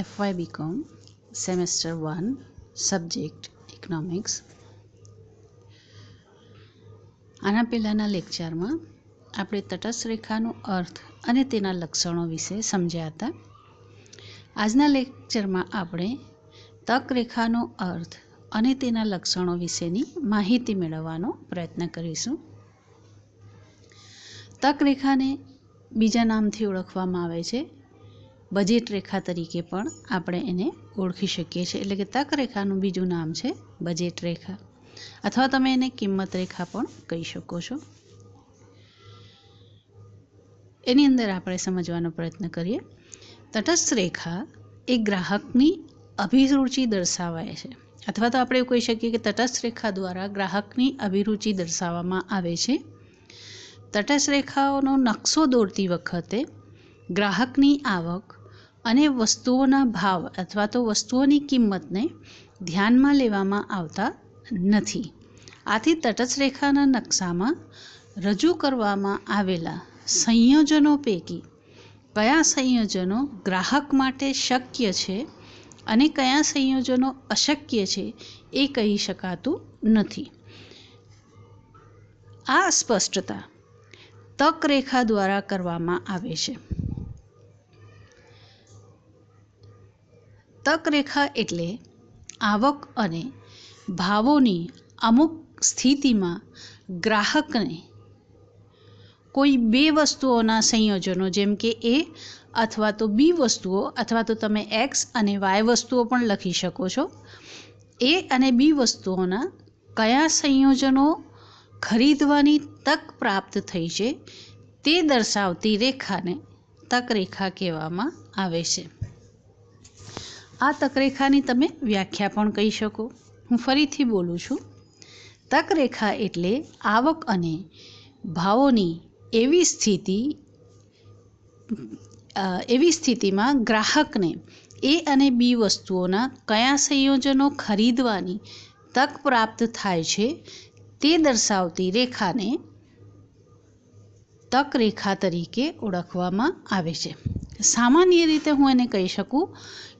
FY BCom semester 1 subject economics. આના પહેલાંના લેક્ચરમાં આપણે તટસ્થ રેખાનો અર્થ અને તેના લક્ષણો વિશે સમજ્યા હતા. આજના લેક્ચરમાં આપણે તક રેખાનો અર્થ અને તેના લક્ષણો વિશેની માહિતી મેળવવાનો પ્રયત્ન કરીશું. તક રેખાને બીજા નામથી ઓળખવામાં આવે છે. બજેટ રેખા તરીકે પણ આપણે એને ઓળખી શકીએ છીએ. એટલે કે તક રેખાનું બીજું નામ છે બજેટ રેખા, અથવા તમે એને કિંમત રેખા પણ કહી શકો છો. એની અંદર આપણે સમજવાનો પ્રયત્ન કરીએ. તટસ્થ રેખા એ ગ્રાહકની અભિરુચિ દર્શાવાય છે, અથવા તો આપણે એવું કહી શકીએ કે તટસ્થ રેખા દ્વારા ગ્રાહકની અભિરુચિ દર્શાવવામાં આવે છે. તટસ્થ રેખાઓનો નકશો દોરતી વખતે ગ્રાહકની આવક અને વસ્તુઓના ભાવ અથવા તો વસ્તુઓની કિંમતને ધ્યાનમાં લેવામાં આવતા નથી. આથી તટસ્થ રેખાના નકશામાં રજૂ કરવામાં આવેલા સંયોજનો પૈકી કયા સંયોજનો ગ્રાહક માટે શક્ય છે અને કયા સંયોજનો અશક્ય છે એ કહી શકાતું નથી. આ સ્પષ્ટતા તક રેખા દ્વારા કરવામાં આવે છે. તક રેખા એટલે આવક અને ભાવોની અમુક સ્થિતિમાં ગ્રાહકને કોઈ બે વસ્તુઓના સંયોજનો, જેમ કે એ અથવા તો બી વસ્તુઓ, અથવા તો તમે એક્સ અને વાય વસ્તુઓ પણ લખી શકો છો, એ અને બી વસ્તુઓના કયા સંયોજનો ખરીદવાની તક પ્રાપ્ત થઈ છે તે દર્શાવતી રેખાને તક રેખા કહેવામાં આવે છે. આ તક રેખાની તમે વ્યાખ્યા પણ કહી શકો. હું ફરીથી બોલું છું. તક રેખા એટલે આવક અને ભાવોની એવી સ્થિતિમાં ગ્રાહકને એ અને બી વસ્તુઓના કયા સંયોજનો ખરીદવાની તક પ્રાપ્ત થાય છે તે દર્શાવતી રેખાને તક રેખા તરીકે ઓળખવામાં આવે છે. સામાન્ય રીતે હું એને કહી શકું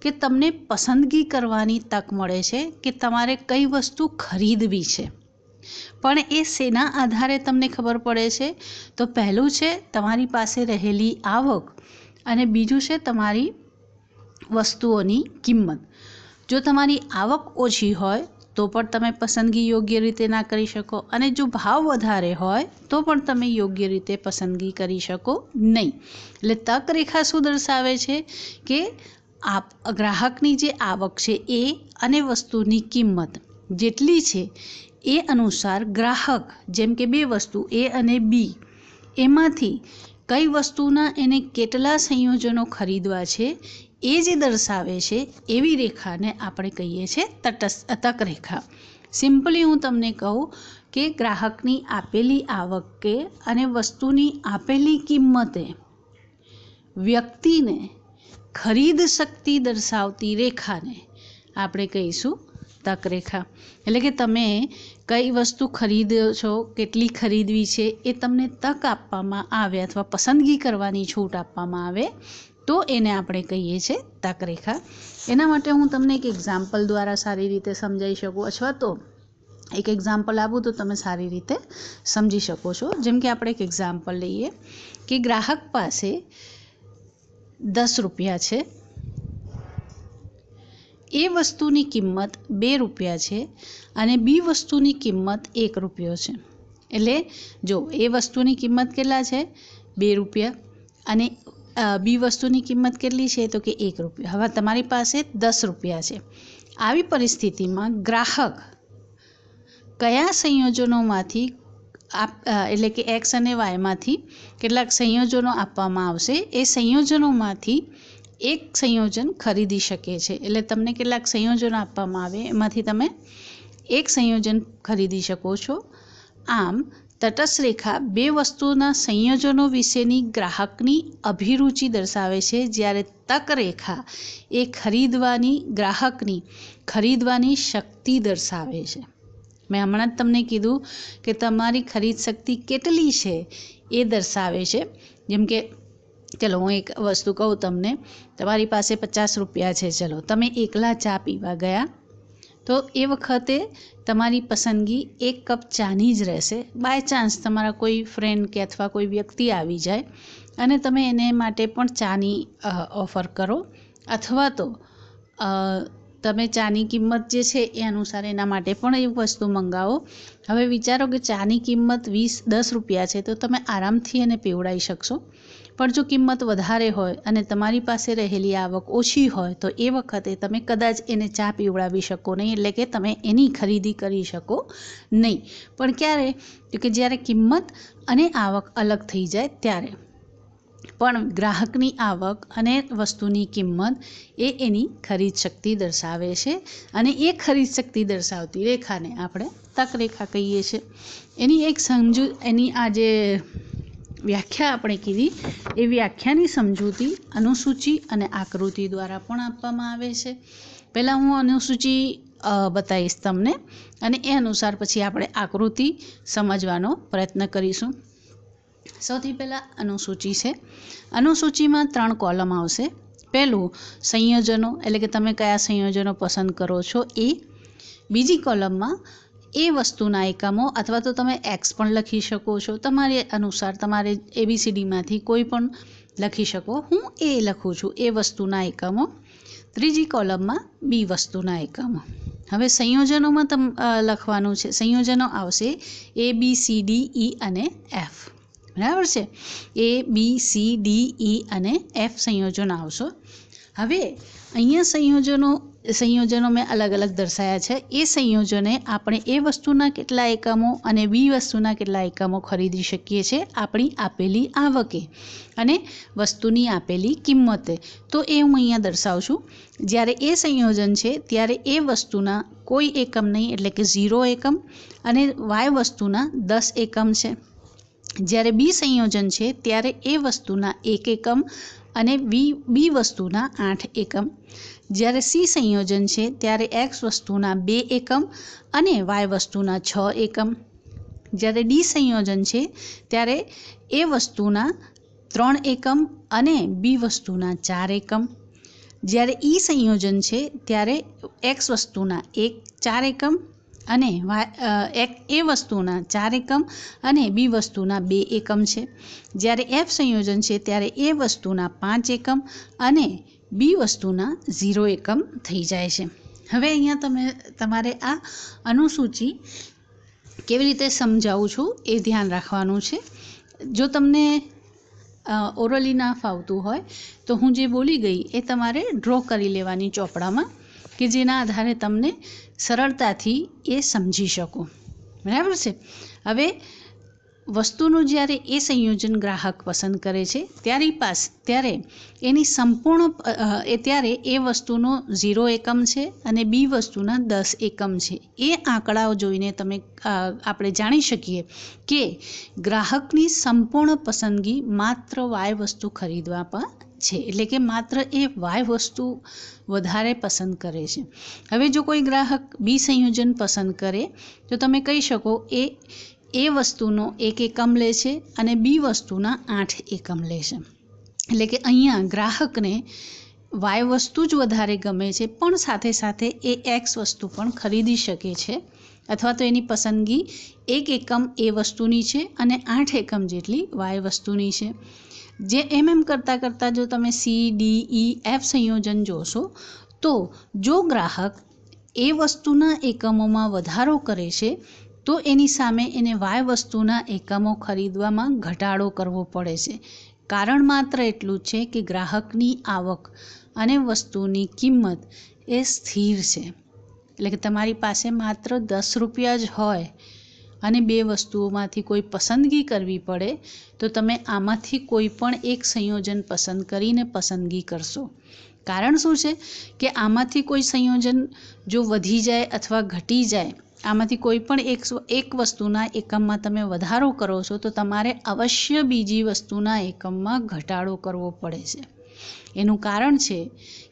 કે તમને પસંદગી કરવાની તક મળે છે કે તમારે કઈ વસ્તુ ખરીદવી છે. પણ એ શેના આધારે તમને ખબર પડે છે? તો પહેલું છે તમારી પાસે રહેલી આવક અને બીજું છે તમારી વસ્તુઓની કિંમત. જો તમારી આવક ઓછી હોય તો પણ તમે પસંદગી યોગ્ય રીતે ના કરી શકો, અને જો ભાવ વધારે હોય તો પણ તમે યોગ્ય રીતે પસંદગી કરી શકો નહીં. એટલે તક રેખા શું દર્શાવે છે કે ગ્રાહકની જે આવક છે એ અને વસ્તુની કિંમત જેટલી છે એ અનુસાર ગ્રાહક, જેમ કે બે વસ્તુ એ અને બી, એમાંથી કઈ વસ્તુના એને કેટલા સંયોજનો ખરીદવા છે એ જે દર્શાવે છે એવી રેખાને આપણે કહીએ છીએ તક રેખા. સિમ્પલી હું તમને કહું કે ગ્રાહકની આપેલી આવકે અને વસ્તુની આપેલી કિંમતે વ્યક્તિને ખરીદ શક્તિ દર્શાવતી રેખાને આપણે કહીશું તક રેખા. એટલે કે તમે કઈ વસ્તુ ખરીદો છો, કેટલી ખરીદવી છે એ તમને તક આપવામાં આવે અથવા પસંદગી કરવાની છૂટ આપવામાં આવે તો એને આપણે કહીએ છીએ તક રેખા. એના માટે હું તમને એક એક્ઝામ્પલ દ્વારા સારી રીતે સમજાવી શકું, અથવા તો એક એક્ઝામ્પલ આપું તો તમે સારી રીતે સમજી શકો છો. જેમ કે આપણે એક એક્ઝામ્પલ લઈએ કે ગ્રાહક પાસે 10 રૂપિયા છે, એ વસ્તુની કિંમત 2 રૂપિયા છે અને બી વસ્તુની કિંમત 1 રૂપિયો છે. એટલે જો એ વસ્તુની કિંમત કેટલા છે? 2 રૂપિયા, અને બી વસ્તુની કિંમત કેટલી છે? તો કે 1 રૂપિયો. હવે તમારી પાસે 10 રૂપિયા છે. આવી પરિસ્થિતિમાં ગ્રાહક કયા સંયોજનોમાંથી એટલે કે એક્સ અને વાયમાંથી કેટલાક સંયોજનો આપવામાં આવશે, એ સંયોજનોમાંથી એક સંયોજન ખરીદી શકે છે. એટલે તમને કેટલાક સંયોજનો આપવામાં આવે, એમાંથી તમે એક સંયોજન ખરીદી શકો છો. આમ તટસ્થ રેખા બે વસ્તુઓના સંયોજનો વિશેની ગ્રાહકની અભિરુચિ દર્શાવે છે, જ્યારે તક રેખા એ ગ્રાહકની ખરીદવાની શક્તિ દર્શાવે છે. મેં હમણાં જ તમને કીધું કે તમારી ખરીદ શક્તિ કેટલી છે એ દર્શાવે છે. જેમ કે ચલો હું એક વસ્તુ કહું તમને, તમારી પાસે 50 રૂપિયા છે, ચલો તમે એકલા ચા પીવા ગયા તો એ વખતે તમારી પસંદગી 1 કપ ચાની જ રહેશે. બાય ચાન્સ તમારા કોઈ ફ્રેન્ડ કે અથવા કોઈ વ્યક્તિ આવી જાય અને તમે એને માટે પણ ચાની ઓફર કરો, અથવા તો તમે ચાની કિંમત જે છે એ અનુસાર એના માટે પણ એ વસ્તુ મંગાવો. હવે વિચારો કે ચાની કિંમત 10 રૂપિયા છે તો તમે આરામથી એને પીવડાવી શકશો, પણ જો કિંમત વધારે હોય અને તમારી પાસે રહેલી આવક ઓછી હોય તો એ વખતે તમે કદાચ એને ચા પીવડાવી શકો નહીં, એટલે કે તમે એની ખરીદી કરી શકો નહીં. પણ ક્યારે? તો કે જ્યારે કિંમત અને આવક અલગ થઈ જાય ત્યારે. પણ ગ્રાહકની આવક અને વસ્તુની કિંમત એ એની ખરીદ શક્તિ દર્શાવે છે, અને એ ખરીદ શક્તિ દર્શાવતી રેખાને આપણે તક રેખા કહીએ છીએ. એની એક એની આ જે વ્યાખ્યા આપણે કીધી એ વ્યાખ્યાની સમજૂતી અનુસૂચિ અને આકૃતિ દ્વારા પણ આપવામાં આવે છે. પહેલાં હું અનુસૂચિ બતાવીશ તમને અને એ અનુસાર પછી આપણે આકૃતિ સમજવાનો પ્રયત્ન કરીશું. સૌથી પહેલાં અનુસૂચિ છે. અનુસૂચિમાં 3 કોલમ આવશે. પહેલું સંયોજનો, એટલે કે તમે કયા સંયોજનો પસંદ કરો છો એ. બીજી કોલમમાં એ વસ્તુના એકમો, અથવા તો તમે એક્સ પણ લખી શકો છો, તમારે અનુસાર તમારે ABCDમાંથી કોઈ પણ લખી શકો. હું એ લખું છું, એ વસ્તુના એકમો. ત્રીજી કોલમમાં બી વસ્તુના એકમો. હવે સંયોજનોમાં લખવાનું છે, સંયોજનો આવશે ABCD E અને F. બરાબર છે? ABCD E અને F સંયોજનો આવશે. હવે અહીંયા સંયોજનો મેં અલગ અલગ દર્શાવ્યા છે. એ સંયોજને આપણે એ વસ્તુના કેટલા એકમો અને બી વસ્તુના કેટલા એકમો ખરીદી શકીએ છીએ આપણી આપેલી આવકે અને વસ્તુની આપેલી કિંમતે. તો એ હું અહીંયા દર્શાવું છું. જ્યારે એ સંયોજન છે ત્યારે એ વસ્તુના કોઈ એકમ નહીં, એટલે કે 0 એકમ, અને વાય વસ્તુના 10 એકમ છે. જ્યારે બી સંયોજન છે ત્યારે એ વસ્તુના 1 એકમ અને બી વસ્તુના 8 એકમ. જ્યારે સી સંયોજન છે ત્યારે એક્સ વસ્તુના 2 એકમ અને વાય વસ્તુના 6 એકમ. જ્યારે ડી સંયોજન છે ત્યારે એ વસ્તુના 3 એકમ અને બી વસ્તુના 4 એકમ. જ્યારે ઈ સંયોજન છે ત્યારે એક્સ વસ્તુના 4 એકમ અને એ વસ્તુના 4 એકમ અને બી વસ્તુના 2 એકમ છે. જ્યારે એફ સંયોજન છે ત્યારે એ વસ્તુના 5 એકમ અને બી વસ્તુના 0 એકમ થઈ જાય છે. હવે અહીંયા તમારે આ અનુસૂચિ કેવી રીતે સમજાવું છું એ ધ્યાન રાખવાનું છે. જો તમને ઓરલી ના ફાવતું હોય તો હું જે બોલી ગઈ એ તમારે ડ્રો કરી લેવાની ચોપડામાં, કે જેના આધારે તમને સરળતાથી એ સમજી શકો. બરાબર છે? હવે વસ્તુનું જ્યારે એ સંયોજન ગ્રાહક પસંદ કરે છે ત્યારે એની સંપૂર્ણ ત્યારે એ વસ્તુનો 0 એકમ છે અને બી વસ્તુના 10 એકમ છે. એ આંકડાઓ જોઈને આપણે જાણી શકીએ કે ગ્રાહકની સંપૂર્ણ પસંદગી માત્ર વાય વસ્તુ ખરીદવા પર છે, એટલે કે માત્ર એ વાય વસ્તુ વધારે પસંદ કરે છે. હવે જો કોઈ ગ્રાહક બી સંયોજન પસંદ કરે તો તમે કહી શકો એ વસ્તુનો 1 એકમ લે છે અને બી વસ્તુના 8 એકમ લે છે. એટલે કે અહીંયા ગ્રાહકને વાય વસ્તુ જ વધારે ગમે છે, પણ સાથે સાથે એ એક્સ વસ્તુ પણ ખરીદી શકે છે, અથવા તો એની પસંદગી 1 એકમ એ વસ્તુની છે અને 8 એકમ જેટલી વાય વસ્તુની છે. જે એમ કરતાં જો તમે CDEF સંયોજન જોશો તો જો ગ્રાહક એ વસ્તુના એકમોમાં વધારો કરે છે તો એની સામે એને વાય વસ્તુના એકમો ખરીદવામાં ઘટાડો કરવો પડે છે. કારણ માત્ર એટલું જ છે કે ગ્રાહકની આવક અને વસ્તુની કિંમત એ સ્થિર છે. એટલે કે તમારી પાસે માત્ર 10 રૂપિયા જ હોય અને 2 વસ્તુઓમાંથી કોઈ પસંદગી કરવી પડે તો તમે આમાંથી કોઈ પણ એક સંયોજન પસંદ કરીને પસંદગી કરશો. કારણ શું છે કે આમાંથી કોઈ સંયોજન જો વધી જાય અથવા ઘટી જાય, આમાંથી કોઈ પણ એક વસ્તુના એકમમાં તમે વધારો કરો છો તો તમારે અવશ્ય બીજી વસ્તુના એકમમાં ઘટાડો કરવો પડે છે. એનું કારણ છે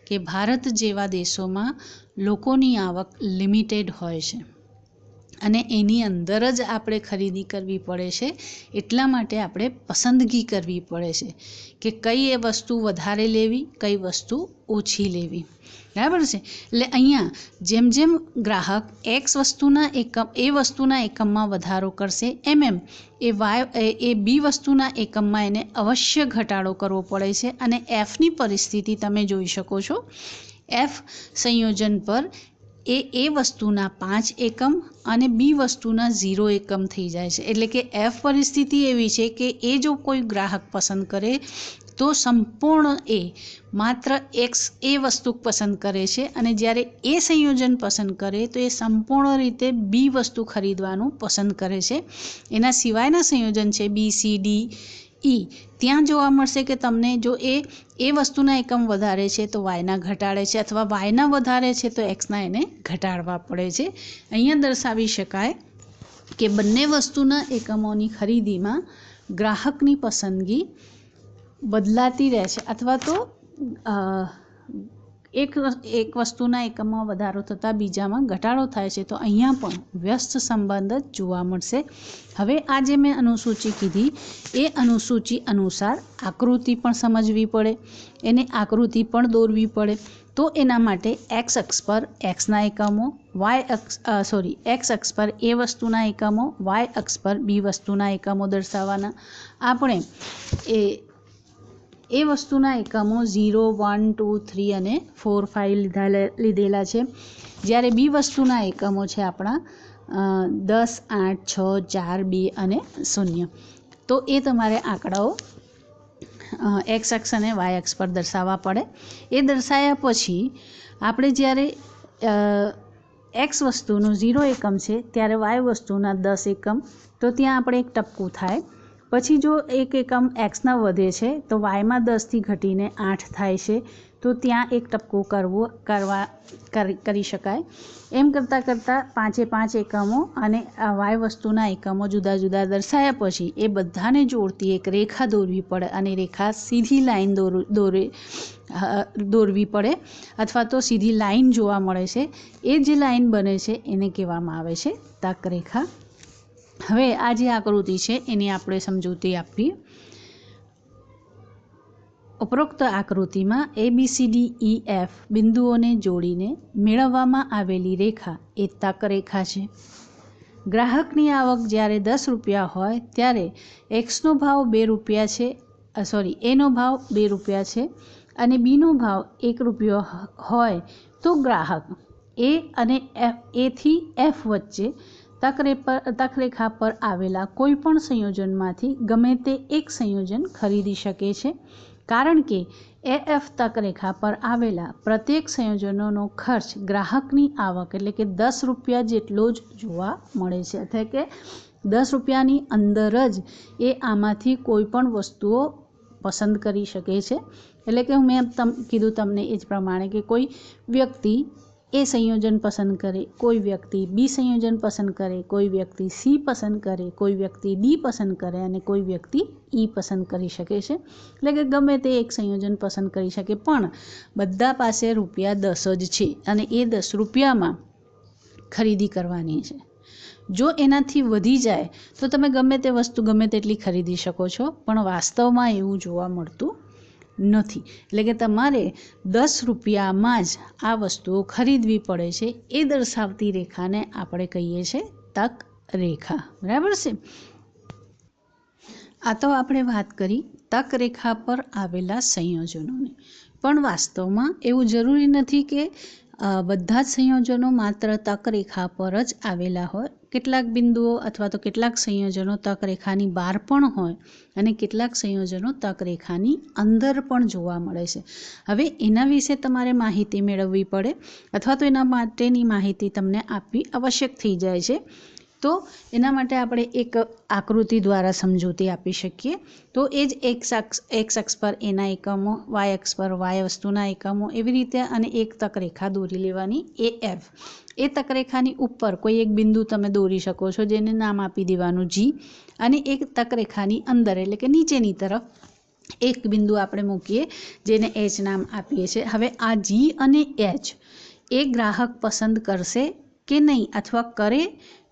કે ભારત જેવા દેશોમાં લોકોની આવક લિમિટેડ હોય છે. અને એની અંદર જ આપણે ખરીદી કરવી પડે છે. એટલા માટે આપણે પસંદગી કરવી પડે છે કે કઈ એ વસ્તુ વધારે લેવી, કઈ વસ્તુ ઓછી લેવી. બરાબર છે. એટલે અહીંયા જેમ જેમ ગ્રાહક એ વસ્તુના એકમમાં વધારો કરશે એમ એ બી વસ્તુના એકમમાં એને અવશ્ય ઘટાડો કરવો પડે છે. અને એફની પરિસ્થિતિ તમે જોઈ શકો છો. એફ સંયોજન પર એ વસ્તુના 5 એકમ અને બી વસ્તુના 0 એકમ થઈ જાય છે. એટલે કે એફ પરિસ્થિતિ એવી છે કે એ જો કોઈ ગ્રાહક પસંદ કરે તો સંપૂર્ણ માત્ર એક્સ એ વસ્તુ પસંદ કરે છે, અને જ્યારે એ સંયોજન પસંદ કરે તો એ સંપૂર્ણ રીતે બી વસ્તુ ખરીદવાનું પસંદ કરે છે. એના સિવાયના સંયોજન છે બી, સી, ડી, ઈ, ત્યાં જોવા મળશે કે તમને જો એ વસ્તુના એકમ વધારે છે તો વાયના ઘટાડે છે, અથવા વાયના વધારે છે તો એક્સના એને ઘટાડવા પડે છે. અહીંયા દર્શાવી શકાય કે બંને વસ્તુના એકમોની ખરીદીમાં ગ્રાહકની પસંદગી બદલાતી રહે છે, અથવા તો એક વસ્તુના એકમમાં વધારો થતાં બીજામાં ઘટાડો થાય છે. તો અહીંયા પણ વ્યસ્ત સંબંધ જ જોવા મળશે. હવે આ જે મેં અનુસૂચિ કીધી એ અનુસૂચિ અનુસાર આકૃતિ પણ સમજવી પડે, એને આકૃતિ પણ દોરવી પડે. તો એના માટે એક્સ અક્ષ પર એક્સના એકમો, એક્સ અક્ષ પર એ વસ્તુના એકમો, વાય અક્ષ પર બી વસ્તુના એકમો દર્શાવવાના. આપણે એ વસ્તુના એકમો 0, 1, 2, 3 અને 4, 5 લીધેલા છે. જ્યારે બી વસ્તુના એકમો છે આપણા 10, 8, 6, 4, 2 અને 0. તો એ તમારે આંકડાઓ એક્સ અક્ષ અને વાય અક્ષ પર દર્શાવવા પડે. એ દર્શાવ્યા પછી આપણે જ્યારે એક્સ વસ્તુનું 0 એકમ છે ત્યારે વાય વસ્તુના 10 એકમ, તો ત્યાં આપણે એક ટપકું થાય. પછી જો એક એકમ એક્સના વધે છે તો વાયમાં 10થી ઘટીને 8 થાય છે, તો ત્યાં એક ટપકું કરી શકાય. એમ કરતાં કરતાં 5 એકમો અને વાય વસ્તુના એકમો જુદા જુદા દર્શાવ્યા પછી એ બધાને જોડતી એક રેખા દોરવી પડે, અને રેખા સીધી લાઈન દોરવી પડે, અથવા તો સીધી લાઈન જોવા મળે છે. એ જે લાઈન બને છે એને કહેવામાં આવે છે તક રેખા. હવે આ જે આકૃતિ છે એની આપણે સમજૂતી આપીએ. ઉપરોક્ત આકૃતિમાં ABCDEF બિંદુઓને જોડીને મેળવવામાં આવેલી રેખા એ તક રેખા છે. ગ્રાહકની આવક જ્યારે 10 રૂપિયા હોય ત્યારે એક્સનો ભાવ 2 રૂપિયા છે, એનો ભાવ 2 રૂપિયા છે અને બીનો ભાવ 1 રૂપિયો હોય તો ગ્રાહક એ અને એથી એફ વચ્ચે તક રેખા પર આવેલા કોઈ પણ સંયોજનમાંથી ગમે તે એક સંયોજન ખરીદી શકે છે, કારણ કે એફ તક રેખા પર આવેલા પ્રત્યેક સંયોજનોનો ખર્ચ ગ્રાહકની આવક એટલે કે 10 રૂપિયા જેટલો જ જોવા મળે છે. એટલે કે 10 રૂપિયાની અંદર જ એ આમાંથી કોઈ પણ વસ્તુઓ પસંદ કરી શકે છે. એટલે કે મેં કીધું તમને એ જ પ્રમાણે કે કોઈ વ્યક્તિ એ સંયોજન પસંદ કરે, કોઈ વ્યક્તિ બી સંયોજન પસંદ કરે, કોઈ વ્યક્તિ સી પસંદ કરે, કોઈ વ્યક્તિ ડી પસંદ કરે અને કોઈ વ્યક્તિ ઈ પસંદ કરી શકે છે. એટલે કે ગમે તે એક સંયોજન પસંદ કરી શકે, પણ બધા પાસે રૂપિયા 10 જ છે અને એ 10 રૂપિયામાં ખરીદી કરવાની છે. જો એનાથી વધી જાય તો તમે ગમે તે વસ્તુ ગમે તેટલી ખરીદી શકો છો, પણ વાસ્તવમાં એવું જોવા મળતું નથી. એટલે કે તમારે 10 રૂપિયામાં જ આ વસ્તુઓ ખરીદવી પડે છે. એ દર્શાવતી રેખાને આપણે કહીએ છીએ તક રેખા. બરાબર છે. આ તો આપણે વાત કરી તક રેખા પર આવેલા સંયોજનોની, પણ વાસ્તવમાં એવું જરૂરી નથી કે બધા જ સંયોજનો માત્ર તક રેખા પર જ આવેલા હોય. કેટલાક બિંદુઓ અથવા તો કેટલાક સંયોજનો તક રેખાની બહાર પણ હોય અને કેટલાક સંયોજનો તક રેખાની અંદર પણ જોવા મળે છે. હવે એના વિશે તમારે માહિતી મેળવવી પડે, અથવા તો એના માટેની માહિતી તમને આપવી આવશ્યક થઈ જાય છે. તો એના માટે આપણે એક આકૃતિ દ્વારા સમજૂતી આપી શકીએ. તો એ જ એક્સ અક્ષ પર એના એકમો, વાય અક્ષ પર વાય વસ્તુના એકમો, એવી રીતે અને એક તક રેખા દોરી લેવાની AF. એ તક રેખાની ઉપર કોઈ એક બિંદુ તમે દોરી શકો છો જેને નામ આપી દેવાનું G, અને એક તક રેખાની અંદર એટલે કે નીચેની તરફ એક બિંદુ આપણે મૂકીએ જેને H નામ આપીએ છીએ. હવે આ G અને H એ ગ્રાહક પસંદ કરશે કે નહીં, અથવા કરે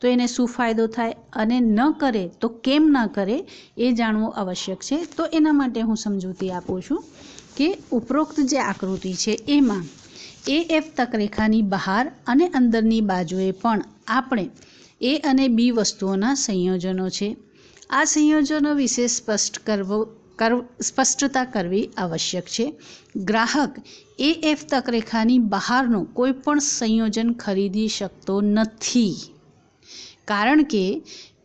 તો એને શું ફાયદો થાય અને ન કરે તો કેમ ન કરે એ જાણવું આવશ્યક છે. તો એના માટે હું સમજૂતી આપું છું કે ઉપરોક્ત જે આકૃતિ છે એમાં AF તકરેખાની બહાર અને અંદરની બાજુએ પણ આપણે એ અને બી વસ્તુઓના સંયોજનો છે. આ સંયોજનો વિશે સ્પષ્ટતા કરવી આવશ્યક છે. ગ્રાહક AF તકરેખાની બહારનું કોઈ પણ સંયોજન ખરીદી શકતો નથી, કારણ કે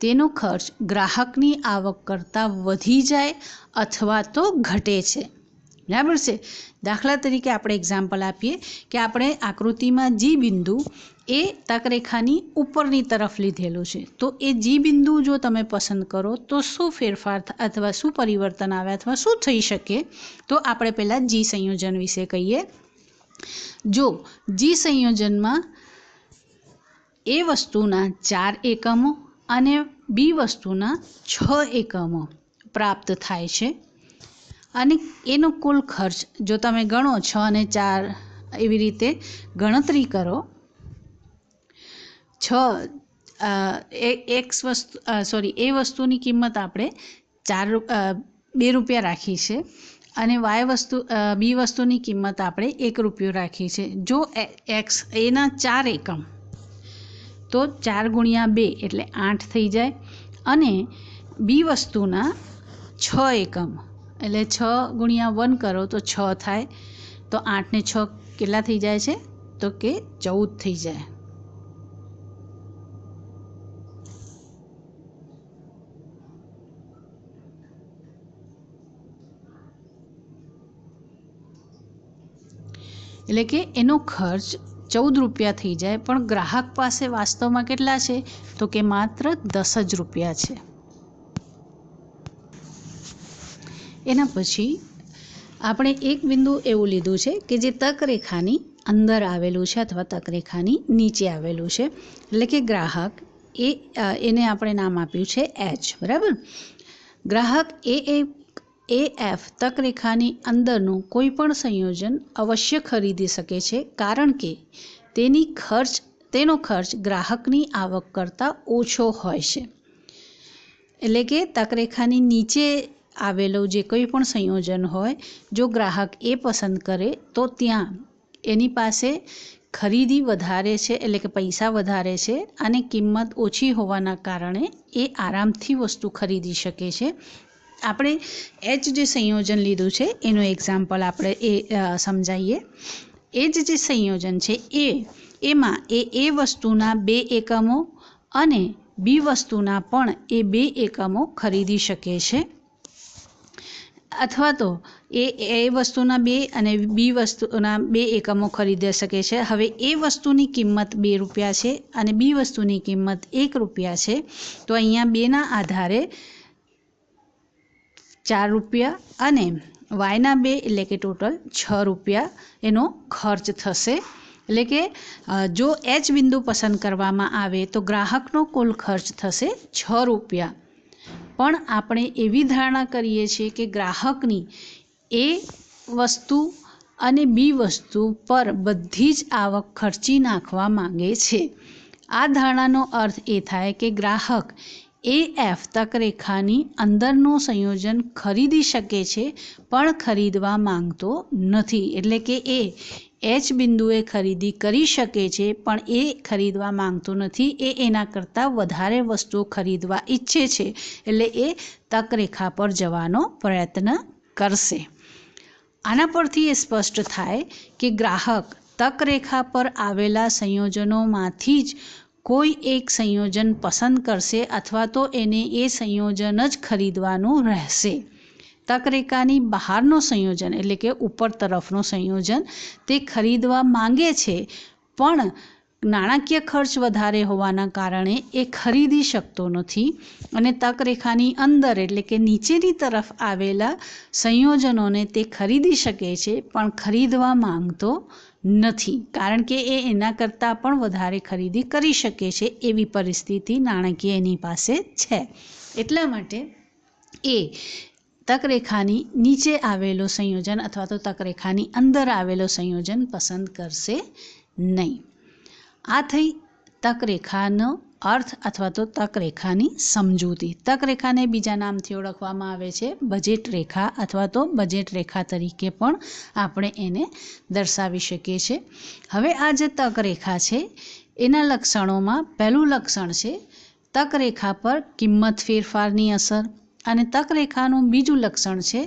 તેનો ખર્ચ ગ્રાહકની આવક કરતાં વધી જાય અથવા તો ઘટે છે. બરાબર છે. દાખલા તરીકે આપણે એક્ઝામ્પલ આપીએ કે આપણે આકૃતિમાં જી બિંદુ એ તકરેખાની ઉપરની તરફ લીધેલું છે. તો એ જી બિંદુ જો તમે પસંદ કરો તો શું ફેરફાર અથવા શું પરિવર્તન આવે અથવા શું થઈ શકે? તો આપણે પહેલાં જી સંયોજન વિશે કહીએ. જો જી સંયોજનમાં એ વસ્તુના 4 એકમો અને બી વસ્તુના 6 એકમો પ્રાપ્ત થાય છે, અને એનો કુલ ખર્ચ જો તમે ગણો 6 અને 4 એવી રીતે ગણતરી કરો, એ વસ્તુની કિંમત આપણે 2 રૂપિયા રાખી છે અને બી વસ્તુની કિંમત આપણે 1 રૂપિયો રાખી છે. જો એક્સ એના 4 એકમ તો 4 ગુણ્યા 2 એટલે 8 થઈ જાય, અને બી વસ્તુના 6 એકમ એટલે 6 ગુણ્યા 1 કરો તો 6 થાય. તો 8 ને 6 કેટલા થઈ જાય છે? તો કે 14 થઈ જાય. એટલે કે એનો ખર્ચ 14 રૂપિયા થઈ જાય, પણ ગ્રાહક પાસે વાસ્તવમાં કેટલા છે? તો કે માત્ર 10 જ રૂપિયા છે. એના પછી આપણે એક બિંદુ એવું લીધું છે કે જે તકરેખાની અંદર આવેલું છે અથવા તકરેખાની નીચે આવેલું છે. એટલે કે ગ્રાહક એને આપણે નામ આપ્યું છે H. બરાબર. ગ્રાહક AF તકરેખાની અંદરનું કોઈ પણ સંયોજન અવશ્ય ખરીદી શકે છે, કારણ કે તેનો ખર્ચ ગ્રાહકની આવક કરતાં ઓછો હોય છે. એટલે કે તકરેખાની નીચે આવેલો જે કોઈ પણ સંયોજન હોય, જો ગ્રાહક એ પસંદ કરે તો ત્યાં એની પાસે ખરીદી વધારે છે, એટલે કે પૈસા વધારે છે, અને કિંમત ઓછી હોવાના કારણે એ આરામથી વસ્તુ ખરીદી શકે છે. આપણે H જે સંયોજન લીધું છે એનું એક્ઝામ્પલ આપણે સમજાવીએ. એ જે સંયોજન છે એમાં એ વસ્તુના 2 એકમો અને બી વસ્તુના પણ એ 2 એકમો ખરીદી શકે છે, અથવા તો એ વસ્તુના 2 અને બી વસ્તુના 2 એકમો ખરીદી શકે છે. હવે એ વસ્તુની કિંમત 2 રૂપિયા છે અને બી વસ્તુની કિંમત 1 રૂપિયા છે, તો અહીંયા 2ના આધારે 4 રૂપિયા અને વાયના 2 એટલે કે ટોટલ 6 રૂપિયા એનો ખર્ચ થશે. એટલે કે જો H બિંદુ પસંદ કરવામાં આવે તો ગ્રાહકનો કુલ ખર્ચ થશે 6 રૂપિયા. પણ આપણે એવી ધારણા કરીએ છીએ કે ગ્રાહકની એ વસ્તુ અને બી વસ્તુ પર બધી જ આવક ખર્ચી નાખવા માંગે છે. આ ધારણાનો અર્થ એ થાય કે ગ્રાહક AF તકરેખાની અંદરનું સંયોજન ખરીદી શકે છે, પણ ખરીદવા માંગતો નથી. એટલે કે એ H બિંદુએ ખરીદી કરી શકે છે, પણ એ ખરીદવા માંગતો નથી. એ એના કરતાં વધારે વસ્તુઓ ખરીદવા ઈચ્છે છે, એટલે એ તકરેખા પર જવાનો પ્રયત્ન કરશે. આના પરથી એ સ્પષ્ટ થાય કે ગ્રાહક તકરેખા પર આવેલા સંયોજનોમાંથી જ કોઈ એક સંયોજન પસંદ કરશે, અથવા તો એને એ સંયોજન જ ખરીદવાનું રહેશે. તકરેખાની બહારનું સંયોજન એટલે કે ઉપર તરફનું સંયોજન તે ખરીદવા માંગે છે, પણ નાણાકીય ખર્ચ વધારે હોવાના કારણે એ ખરીદી શકતો નથી, અને તકરેખાની અંદર એટલે કે નીચેની તરફ આવેલા સંયોજનોને તે ખરીદી શકે છે, પણ ખરીદવા માંગતો નથી, કારણ કે એ એના કરતાં પણ વધારે ખરીદી કરી શકે છે એવી પરિસ્થિતિ નાણાકીય એની પાસે છે. એટલા માટે એ તકરેખાની નીચે આવેલો સંયોજન અથવા તો તકરેખાની અંદર આવેલો સંયોજન પસંદ કરશે નહીં. આ થઈ તકરેખાનો અર્થ અથવા તો તકરેખાની સમજૂતી. તકરેખાને બીજા નામથી ઓળખવામાં આવે છે બજેટ રેખા અથવા તો બજેટ રેખા તરીકે પણ આપણે એને દર્શાવી શકીએ છીએ. હવે આ જે તકરેખા છે એના લક્ષણોમાં પહેલું લક્ષણ છે તકરેખા પર કિંમત ફેરફારની અસર, અને તકરેખાનું બીજું લક્ષણ છે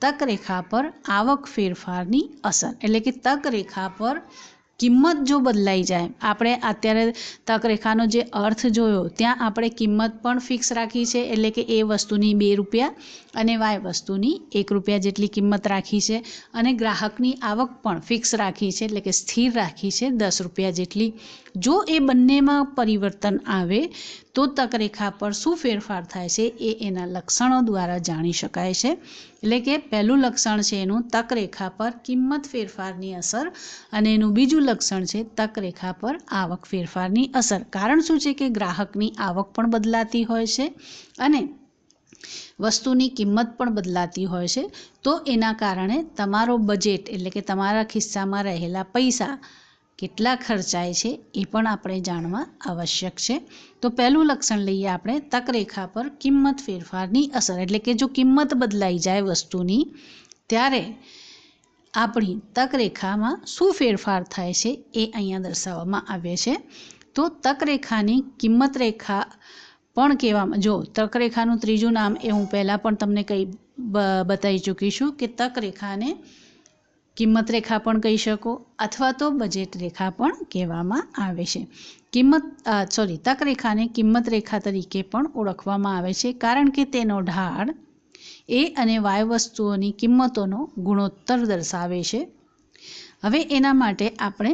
તકરેખા પર આવક ફેરફારની અસર. એટલે કે તકરેખા પર કિંમત જો બદલાઈ જાય, આપણે અત્યારે તકરેખાનો જે અર્થ જોયો ત્યાં આપણે કિંમત પણ ફિક્સ રાખી છે, એટલે કે એ વસ્તુની 2 રૂપિયા અને વાય વસ્તુની 1 રૂપિયા જેટલી કિંમત રાખી છે, અને ગ્રાહકની આવક પણ ફિક્સ રાખી છે, એટલે કે સ્થિર રાખી છે 10 રૂપિયા જેટલી. જો એ બંનેમાં પરિવર્તન આવે તો તકરેખા પર શું ફેરફાર થાય છે એ એના લક્ષણો દ્વારા જાણી શકાય છે. એટલે કે પહેલું લક્ષણ છે એનું તકરેખા પર કિંમત ફેરફારની અસર, અને એનું બીજું લક્ષણ છે તકરેખા પર આવક ફેરફારની અસર. કારણ શું છે કે ગ્રાહકની આવક પણ બદલાતી હોય છે અને વસ્તુની કિંમત પણ બદલાતી હોય છે, તો એના કારણે તમારો બજેટ એટલે કે તમારા ખિસ્સામાં રહેલા પૈસા કેટલા ખર્ચાય છે એ પણ આપણે જાણવા આવશ્યક છે. તો પહેલું લક્ષણ લઈએ આપણે તકરેખા પર કિંમત ફેરફારની અસર. એટલે કે જો કિંમત બદલાઈ જાય વસ્તુની ત્યારે આપણી તકરેખામાં શું ફેરફાર થાય છે એ અહીંયા દર્શાવવામાં આવે છે. તો તકરેખાની કિંમત રેખા પણ કહેવામાં, જો તકરેખાનું ત્રીજું નામ એ હું પહેલાં પણ તમને બતાવી ચૂકી છું કે તકરેખાને કિંમત રેખા પણ કહી શકો અથવા તો બજેટ રેખા પણ કહેવામાં આવે છે. તકરેખાને કિંમત રેખા તરીકે પણ ઓળખવામાં આવે છે કારણ કે તેનો ઢાળ એ અને વાય વસ્તુઓની કિંમતોનો ગુણોત્તર દર્શાવે છે. હવે એના માટે આપણે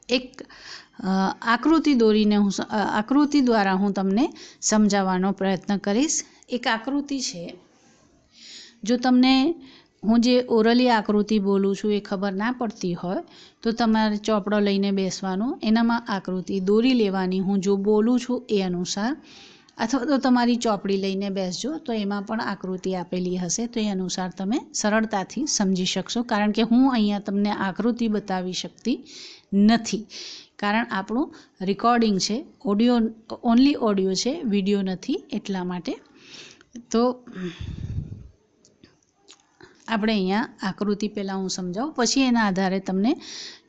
એક આકૃતિ દ્વારા હું તમને સમજાવવાનો પ્રયત્ન કરીશ. એક આકૃતિ છે, જો તમને હું જે ઓરલી આકૃતિ બોલું છું એ ખબર ના પડતી હોય તો તમારે ચોપડો લઈને બેસવાનો, એનામાં આકૃતિ દોરી લેવાની હું જો બોલું છું એ અનુસાર, અથવા તો તમારી ચોપડી લઈને બેસજો તો એમાં પણ આકૃતિ આપેલી હશે તો એ અનુસાર તમે સરળતાથી સમજી શકશો. કારણ કે હું અહીંયા તમને આકૃતિ બતાવી શકતી નથી, કારણ આપણું રેકોર્ડિંગ છે, ઓનલી ઓડિયો છે, વિડીયો નથી, એટલા માટે. તો આપણે અહીંયા આકૃતિ પહેલાં હું સમજાવું, પછી એના આધારે તમને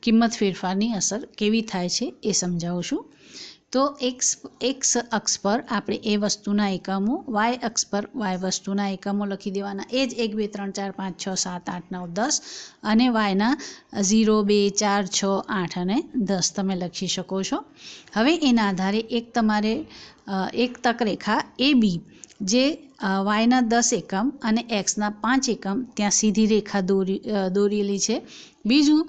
કિંમત ફેરફારની અસર કેવી થાય છે એ સમજાવું છું. તો એક્સ અક્ષ પર આપણે એ વસ્તુના એકમો, વાય અક્ષ પર વાય વસ્તુના એકમો લખી દેવાના. એ જ 1 2 3 4 5 6 7 8 9 10 અને વાયના 0 2 4 6 8 અને 10 તમે લખી શકો છો. હવે એના આધારે એક તકરેખા એ બી જે વાયના 10 એકમ અને એક્સના 5 એકમ ત્યાં સીધી રેખા દોરેલી છે. બીજું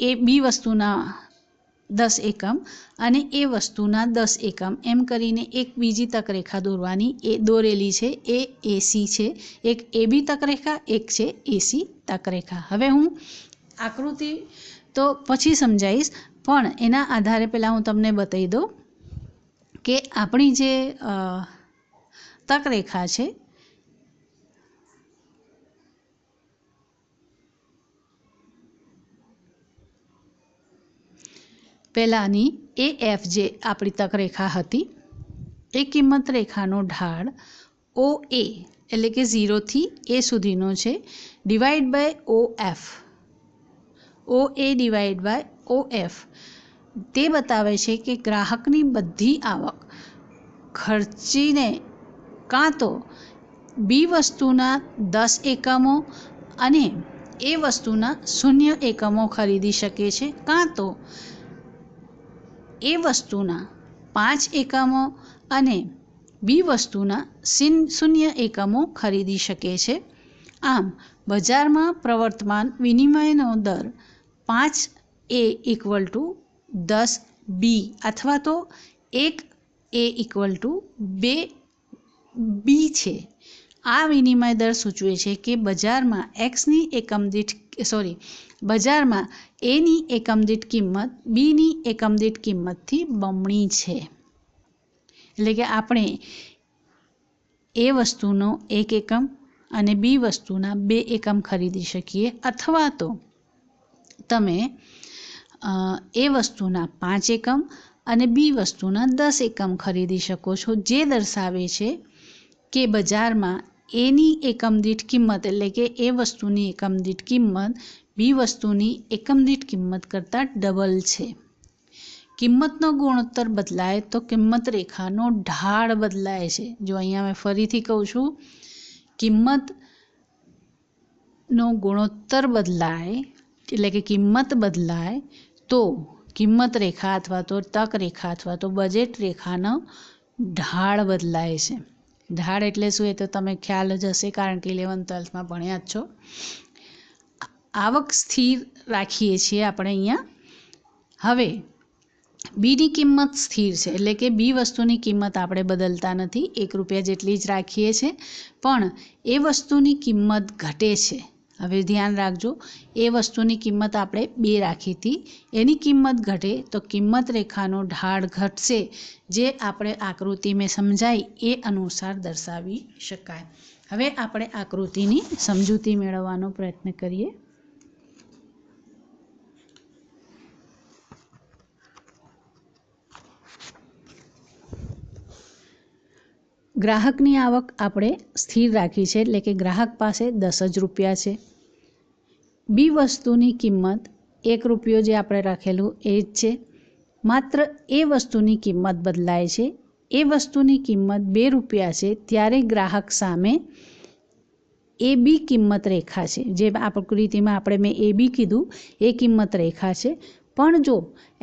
એ બી વસ્તુના 10 એકમ અને એ વસ્તુના 10 એકમ એમ કરીને એક બીજી તકરેખા દોરેલી છે, એ એસી છે. એક એ બી તકરેખા, એક છે એસી તકરેખા. હવે હું આકૃતિ તો પછી સમજાવીશ, પણ એના આધારે પહેલાં હું તમને બતાવી દઉં કે આપણી જે તકરેખા છે પહેલાંની એ એફ જે આપણી તકરેખા હતી એ કિંમત રેખાનો ઢાળ ઓ એ એટલે કે 0 થી એ સુધીનો છે, divide by O F. O A divide by O F તે બતાવે છે કે ગ્રાહકની બધી આવક ખર્ચીને કાં તો બી વસ્તુના 10 એકમો અને એ વસ્તુના 0 એકમો ખરીદી શકે છે, કાં તો એ વસ્તુના 5 એકમો અને બી વસ્તુના 0 એકમો ખરીદી શકે છે. આમ બજારમાં પ્રવર્તમાન વિનિમયનો દર 5A = 10B અથવા તો 1A = 2B છે. આ વિનિમય દર સૂચવે છે કે બજારમાં બજારમાં એની એકમ દીઠ કિંમત બીની એકમ દીઠ કિંમતથી બમણી છે. એટલે કે આપણે એ વસ્તુનો 1 એકમ અને બી વસ્તુના 2 એકમ ખરીદી શકીએ, અથવા તો તમે એ વસ્તુના 5 એકમ અને બી વસ્તુના 10 એકમ ખરીદી શકો છો, જે દર્શાવે છે કે બજારમાં એની એકમ દીઠ કિંમત એટલે કે એ વસ્તુની એકમ દીઠ કિંમત બી વસ્તુની એકમ દીઠ કિંમત કરતાં ડબલ છે. કિંમતનો ગુણોત્તર બદલાય તો કિંમત રેખાનો ઢાળ બદલાય છે. જો અહીંયા મેં ફરીથી કહું છું, કિંમતનો ગુણોત્તર બદલાય એટલે કે કિંમત બદલાય તો કિંમત રેખા અથવા તો તક રેખા અથવા તો બજેટ રેખાનો ઢાળ બદલાય છે. ઢાળ એટલે શું એ તો તમે ખ્યાલ જ હશે, કારણ કે 11th 12thમાં ભણ્યા જ છો. આવક સ્થિર રાખીએ છીએ આપણે અહીંયા. હવે બીની કિંમત સ્થિર છે એટલે કે બી વસ્તુની કિંમત આપણે બદલતા નથી, 1 રૂપિયા જેટલી જ રાખીએ છીએ, પણ એ વસ્તુની કિંમત ઘટે છે. હવે ધ્યાન રાખજો, એ વસ્તુની કિંમત આપણે 2 રાખી હતી, એની કિંમત ઘટે તો કિંમત રેખાનો ઢાળ ઘટશે, જે આપણે આકૃતિ મેં સમજાઈ એ અનુસાર દર્શાવી શકાય. હવે આપણે આકૃતિની સમજૂતી મેળવવાનો પ્રયત્ન કરીએ. ગ્રાહકની આવક આપણે સ્થિર રાખી છે એટલે કે ગ્રાહક પાસે 10 જ રૂપિયા છે. બી વસ્તુની કિંમત 1 રૂપિયો જે આપણે રાખેલું એ જ છે. માત્ર એ વસ્તુની કિંમત બદલાય છે. એ વસ્તુની કિંમત 2 રૂપિયા છે ત્યારે ગ્રાહક સામે એ બી કિંમત રેખા છે, જે આકૃતિમાં આપણે મેં એ બી કીધું એ કિંમત રેખા છે. પણ જો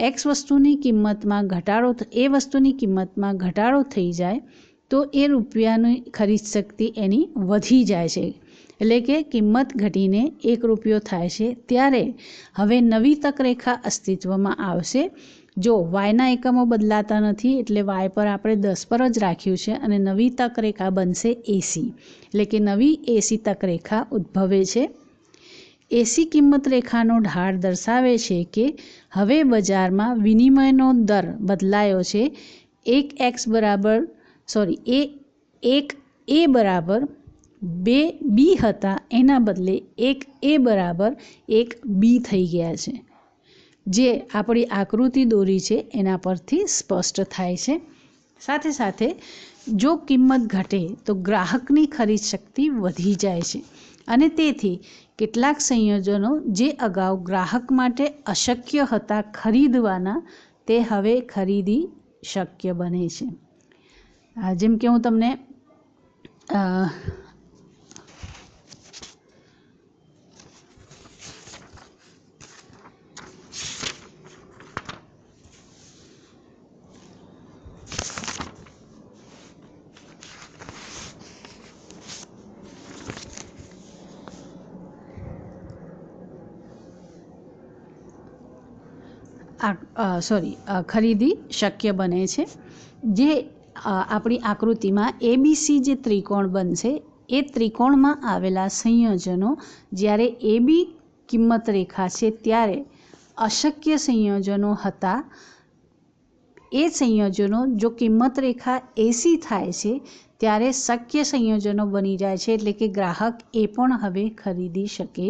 એક્સ વસ્તુની કિંમતમાં ઘટાડો એ વસ્તુની કિંમતમાં ઘટાડો થઈ જાય તો એ રૂપિયાની ખરીદ શક્તિ એની વધી જાય છે, એટલે કે કિંમત ઘટીને 1 રૂપિયો થાય છે. ત્યારે હવે નવી તક રેખા અસ્તિત્વમાં આવશે. જો વાયના એકમો બદલાતા નથી એટલે વાય પર આપણે 10 પર જ રાખ્યું છે અને નવી તક રેખા બનશે એસી, એટલે કે નવી એસી તક રેખા ઉદ્ભવે છે. એસી કિંમત રેખાનો ઢાળ દર્શાવે છે કે હવે બજારમાં વિનિમયનો દર બદલાયો છે. 1 એ બરાબર 2 બી હતા એના બદલે 1 એ બરાબર 1 બી થઈ ગયા છે, જે આપણી આકૃતિ દોરી છે એના પરથી સ્પષ્ટ થાય છે. સાથે સાથે જો કિંમત ઘટે તો ગ્રાહકની ખરીદ શક્તિ વધી જાય છે અને તેથી કેટલાક સંયોજનો જે અગાઉ ગ્રાહક માટે અશક્ય હતા ખરીદવાના, તે હવે ખરીદી શક્ય બને છે. જેમ કે હું તમને ખરીદી શક્ય બને છે. જે આપણી આકૃતિમાં એબીસી જે ત્રિકોણ બનશે એ ત્રિકોણમાં આવેલા સંયોજનો જ્યારે એબી કિંમત રેખા છે ત્યારે અશક્ય સંયોજનો હતા, એ સંયોજનો જો કિંમત રેખા એસી થાય છે ત્યારે શક્ય સંયોજનો બની જાય છે, એટલે કે ગ્રાહક એ પણ હવે ખરીદી શકે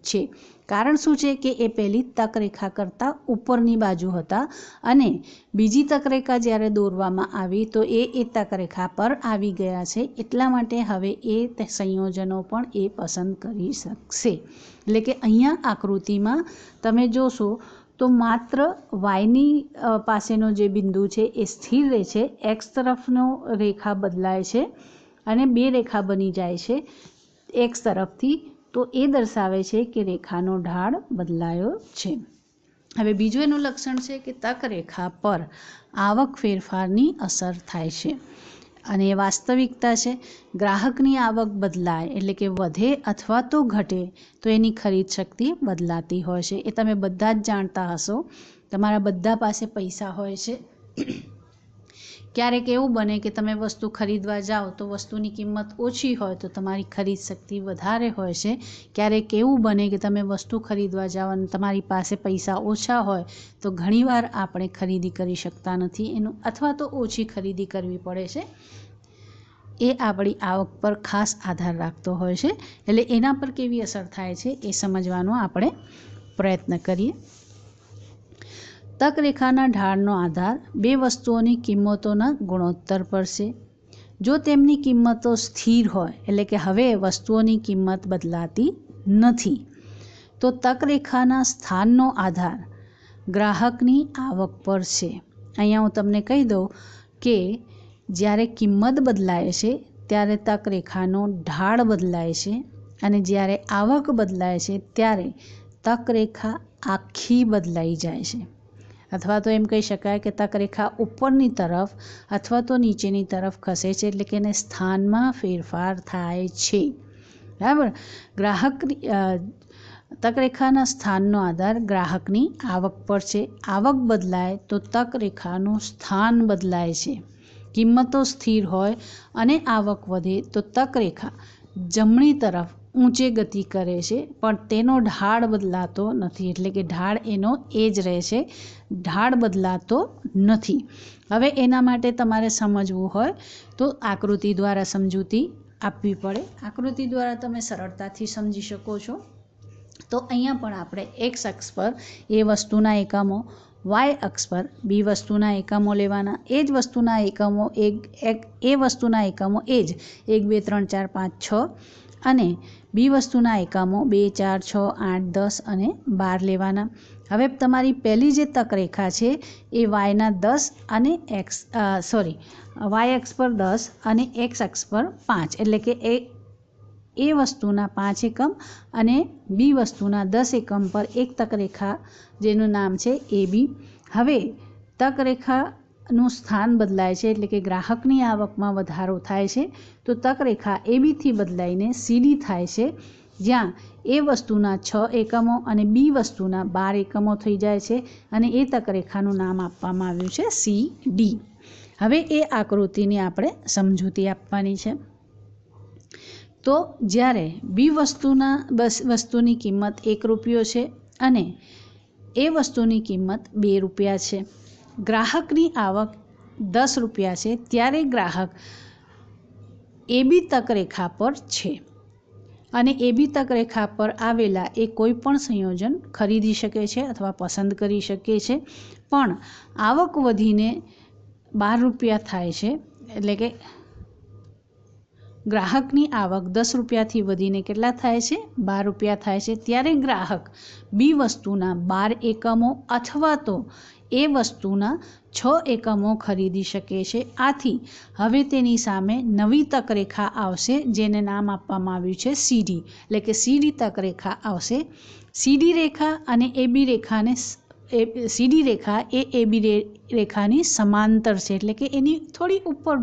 છે. કારણ શું છે કે એ પહેલી તક રેખા કરતાં ઉપરની બાજુ હતા અને બીજી તક રેખા જ્યારે દોરવામાં આવી તો એ તક રેખા પર આવી ગયા છે, એટલા માટે હવે એ સંયોજનો પણ એ પસંદ કરી શકશે. એટલે કે અહીંયા આકૃતિમાં તમે જોશો તો માત્ર વાયની પાસેનો જે બિંદુ છે એ સ્થિર રહે છે, એક્સ તરફનો રેખા બદલાય છે અને 2 રેખા બની જાય છે એક્સ તરફથી, તો એ દર્શાવે છે કે રેખાનો ઢાળ બદલાયો છે. હવે બીજું એનું લક્ષણ છે કે તક રેખા પર આવક ફેરફારની અસર થાય છે અને એ વાસ્તવિકતા છે. ગ્રાહકની આવક બદલાય એટલે કે વધે અથવા તો ઘટે તો એની ખરીદ શક્તિ બદલાતી હોય છે. એ તમે બધા જ જાણતા હશો, તમારા બધા પાસે પૈસા હોય છે. ક્યારેક એવું બને કે તમે વસ્તુ ખરીદવા જાઓ તો વસ્તુની કિંમત ઓછી હોય તો તમારી ખરીદ શક્તિ વધારે હોય છે. ક્યારેક એવું બને કે તમે વસ્તુ ખરીદવા જાઓ અને તમારી પાસે પૈસા ઓછા હોય તો ઘણીવાર આપણે ખરીદી કરી શકતા નથી એનું, અથવા તો ઓછી ખરીદી કરવી પડે છે. એ આપણી આવક પર ખાસ આધાર રાખતો હોય છે, એટલે એના પર કેવી અસર થાય છે એ સમજવાનો આપણે પ્રયત્ન કરીએ. તક રેખાના ઢાળનો આધાર બે વસ્તુઓની કિંમતોના ગુણોત્તર પર છે. જો તેમની કિંમતો સ્થિર હોય, એટલે કે હવે વસ્તુઓની કિંમત બદલાતી નથી, તો તક રેખાના સ્થાનનો આધાર ગ્રાહકની આવક પર છે. અહીંયા હું તમને કહી દઉં કે જ્યારે કિંમત બદલાય છે ત્યારે તક રેખાનો ઢાળ બદલાય છે, અને જ્યારે આવક બદલાય છે ત્યારે તક રેખા આખી બદલાઈ જાય છે. અથવા તો એમ કહી શકાય કે તક રેખા ઉપરની તરફ અથવા તો નીચેની તરફ ખસે છે, એટલે કે એને સ્થાનમાં ફેરફાર થાય છે. બરાબર. તક રેખાના સ્થાનનો આધાર ગ્રાહકની આવક પર છે. આવક બદલાય તો તક રેખાનું સ્થાન બદલાય છે. કિંમતો સ્થિર હોય અને આવક વધે તો તક રેખા જમણી તરફ ઊંચે ગતિ કરે છે, પણ તેનો ઢાળ બદલાતો નથી, એટલે કે ઢાળ એનો એ જ રહે છે, ઢાળ બદલાતો નથી. હવે એના માટે તમારે સમજવું હોય તો આકૃતિ દ્વારા સમજૂતી આપવી પડે. આકૃતિ દ્વારા તમે સરળતાથી સમજી શકો છો. તો અહીંયા પણ આપણે એક્સ અક્ષ પર એ વસ્તુના એકમો, વાય અક્ષ પર બી વસ્તુના એકમો લેવાના. એ જ વસ્તુના એકમો એ વસ્તુના એકમો એ જ 1 2 3 4 5 6 અને બી વસ્તુના એકમો 2 4 6 8 10 અને 12 લેવાના. હવે તમારી પહેલી જે તક રેખા છે એ વાયના 10 અને વાય અક્ષ પર 10 અને એક્સ અક્ષ પર 5, એટલે કે એ વસ્તુના 5 એકમ અને બી વસ્તુના 10 એકમ પર એક તક રેખા જેનું નામ છે એ બી. હવે તક રેખાનું સ્થાન બદલાય છે, એટલે કે ગ્રાહકની આવકમાં વધારો થાય છે, તો તક રેખા એ બીથી બદલાઈને સીડી થાય છે, જ્યાં એ વસ્તુના 6 એકમો અને બી વસ્તુના 12 એકમો થઈ જાય છે, અને એ તક રેખાનું નામ આપવામાં આવ્યું છે સી ડી. હવે એ આકૃતિની આપણે સમજૂતી આપવાની છે. તો જ્યારે બી વસ્તુની કિંમત 1 રૂપિયો છે અને એ વસ્તુની કિંમત 2 રૂપિયા છે, ગ્રાહકની આવક 10 રૂપિયા છે, ત્યારે ગ્રાહક એ બી તક રેખા પર છે અને એ બી તક રેખા પર આવેલા એ કોઈ પણ સંયોજન ખરીદી શકે છે અથવા પસંદ કરી શકે છે. પણ આવક વધીને 12 રૂપિયા થાય છે, એટલે કે ગ્રાહકની આવક 10 રૂપિયાથી વધીને કેટલા થાય છે? 12 રૂપિયા થાય છે. ત્યારે ગ્રાહક બી વસ્તુના 12 એકમો અથવા તો એ વસ્તુના 6 એકમો ખરીદી શકે છે. આથી હવે તેની સામે નવી તક રેખા આવશે, જેને નામ આપવામાં આવ્યું છે સીડી, એટલે કે સીડી તક રેખા આવશે. સીડી રેખા અને એબી રેખાને સીડી રેખા એ એબી રેખાની સમાંતર છે, એટલે કે એની થોડી ઉપર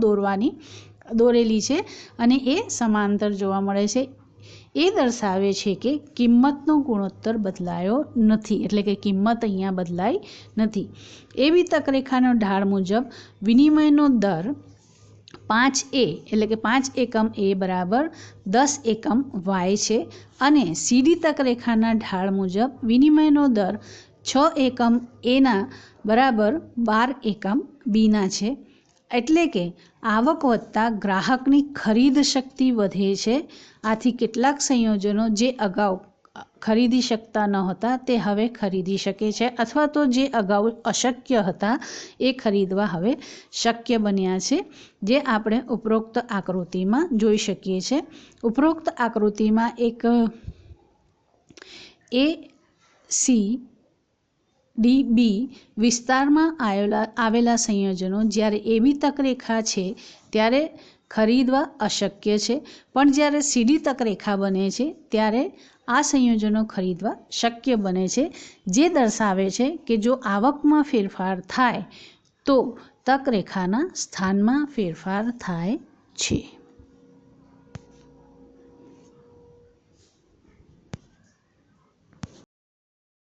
દોરેલી છે અને એ સમાંતર જોવા મળે છે. એ દર્શાવે છે કે કિંમતનો ગુણોત્તર બદલાયો નથી, એટલે કે કિંમત અહીંયા બદલાઈ નથી. એવી તક રેખાનો ઢાળ મુજબ વિનિમયનો દર 5A, એટલે કે 5 એકમ એ બરાબર 10 એકમ વાય છે, અને સીડી તક રેખાના ઢાળ મુજબ વિનિમયનો દર 6 એકમ એના બરાબર 12 એકમ બીના છે. એટલે કે આવક વધતા ગ્રાહકની ખરીદ શક્તિ વધે છે. આથી કેટલાક સંયોજનો જે અગાઉ ખરીદી શકતા ન હતા તે હવે ખરીદી શકે છે, અથવા તો જે અગાઉ અશક્ય હતા એ ખરીદવા હવે શક્ય બન્યા છે, જે આપણે ઉપરોક્ત આકૃતિમાં જોઈ શકીએ છીએ. ઉપરોક્ત આકૃતિમાં એક ACDB વિસ્તારમાં આવેલા સંયોજનો જ્યારે એબી તક રેખા છે ત્યારે ખરીદવા અશક્ય છે, પણ જ્યારે સીડી તક રેખા બને છે ત્યારે આ સંયોજનો ખરીદવા શક્ય બને છે, જે દર્શાવે છે કે જો આવકમાં ફેરફાર થાય તો તક રેખાના સ્થાનમાં ફેરફાર થાય છે.